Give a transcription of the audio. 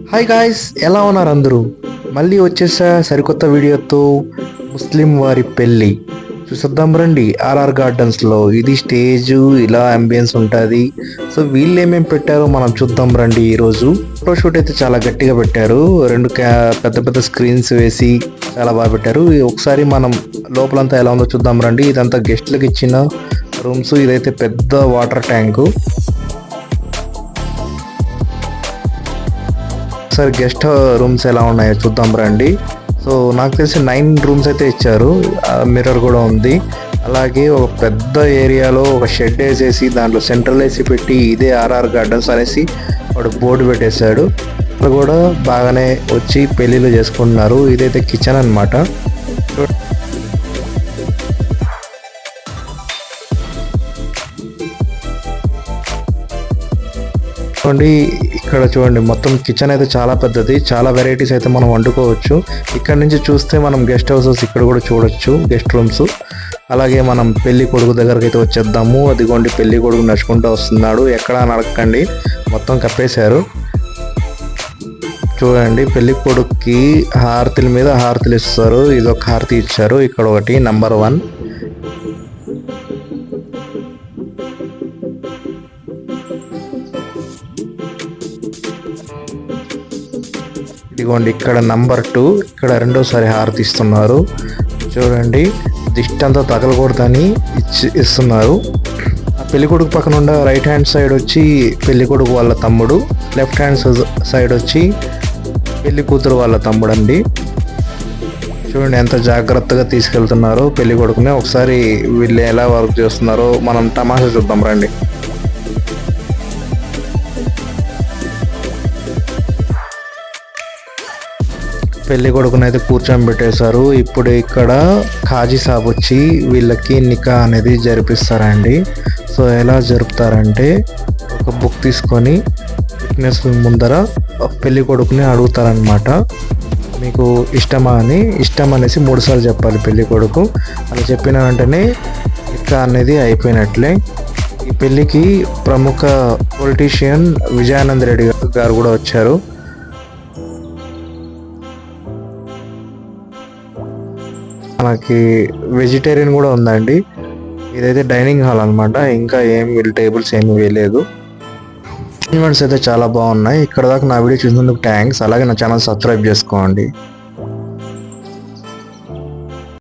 Hi guys, ఎలా ఉన్నారు అందరూ? మళ్ళీ వచ్చేసా సరికొత్త వీడియోతో. ముస్లిం వారి పెళ్ళి చూసేద్దాం రండి. ఆర్ఆర్ గార్డెన్స్లో ఇది స్టేజ్, ఇలా అంబియన్స్ ఉంటుంది. సో వీళ్ళు ఏమేమి పెట్టారో మనం చూద్దాం రండి. ఈరోజు ఫోటోషూట్ అయితే చాలా గట్టిగా పెట్టారు. రెండు పెద్ద పెద్ద స్క్రీన్స్ వేసి చాలా బాగా పెట్టారు. ఒకసారి మనం లోపలంతా ఎలా ఉందో చూద్దాం రండి. ఇదంతా గెస్ట్లకు ఇచ్చిన రూమ్స్. ఇదైతే పెద్ద వాటర్ ట్యాంకు. ఒకసారి గెస్ట్ రూమ్స్ ఎలా ఉన్నాయో చూద్దాం రండి. సో నాకు తెలిసి 9 రూమ్స్ అయితే ఇచ్చారు. మిర్రర్ కూడా ఉంది. అలాగే ఒక పెద్ద ఏరియాలో ఒక షెడ్ వేసేసి దాంట్లో సెంట్రల్ ఏసీ పెట్టి ఇదే ఆర్ఆర్ గార్డెన్స్ అనేసి వాడు బోర్డు పెట్టేశాడు. ఇక్కడ కూడా బాగానే వచ్చి పెళ్ళిళ్ళు చేసుకుంటున్నారు. ఇదైతే కిచెన్ అన్నమాట. చూడండి, ఇక్కడ చూడండి మొత్తం కిచెన్ అయితే చాలా పెద్దది. చాలా వెరైటీస్ అయితే మనం వండుకోవచ్చు. ఇక్కడ నుంచి చూస్తే మనం గెస్ట్ హౌసెస్ ఇక్కడ కూడా చూడొచ్చు, గెస్ట్ రూమ్స్. అలాగే మనం పెళ్లి కొడుకు దగ్గరికి అయితే వచ్చేద్దాము. అదిగోండి పెళ్లి కొడుకు నడుచుకుంటూ వస్తున్నాడు. ఎక్కడా నడకండి, మొత్తం కప్పేశారు. చూడండి, పెళ్లి కొడుక్కి హారతుల మీద హారతులు ఇస్తారు. ఇదొక హారతి ఇచ్చారు. ఇక్కడ ఒకటి నంబర్ 1. ఇదిగోండి ఇక్కడ నంబర్ 2. ఇక్కడ రెండోసారి హారతి ఇస్తున్నారు. చూడండి, దిష్టి అంతా తగలకూడదని ఇస్తున్నారు. ఆ పెళ్ళికొడుకు పక్కన ఉన్న రైట్ హ్యాండ్ సైడ్ వచ్చి పెళ్ళికొడుకు వాళ్ళ తమ్ముడు, లెఫ్ట్ హ్యాండ్ సైడ్ వచ్చి పెళ్లి కూతురు వాళ్ళ తమ్ముడు అండి. చూడండి ఎంత జాగ్రత్తగా తీసుకెళ్తున్నారో పెళ్లి కొడుకుని. ఒకసారి వీళ్ళు ఎలా వర్క్ చేస్తున్నారో మనం తమాషా చూద్దాం రండి. పెళ్లి కొడుకుని అయితే కూర్చొని పెట్టేశారు. ఇప్పుడు ఇక్కడ ఖాజీ సాబ్ వచ్చి వీళ్ళకి నికా అనేది జరిపిస్తారండి. సో ఎలా జరుపుతారంటే ఒక బుక్ తీసుకొని విట్నెస్ ముందర పెళ్లి కొడుకుని అడుగుతారనమాట. మీకు ఇష్టమా అని. ఇష్టం అనేసి 3 సార్లు చెప్పాలి పెళ్లి కొడుకు. అలా చెప్పిన వెంటనే నికా అనేది అయిపోయినట్లే. ఈ పెళ్లికి ప్రముఖ పొలిటీషియన్ విజయానంద్ రెడ్డి గారు కూడా వచ్చారు. మనకి వెజిటేరియన్ కూడా ఉందండి. ఇదైతే డైనింగ్ హాల్ అనమాట. ఇంకా వీళ్ళు టేబుల్స్ ఏమి వేయలేదు. ఈవెంట్స్ అయితే చాలా బాగున్నాయి. ఇక్కడ దాకా నా వీడియో చూసినందుకు థ్యాంక్స్. అలాగే నా ఛానల్ సబ్స్క్రైబ్ చేసుకోండి.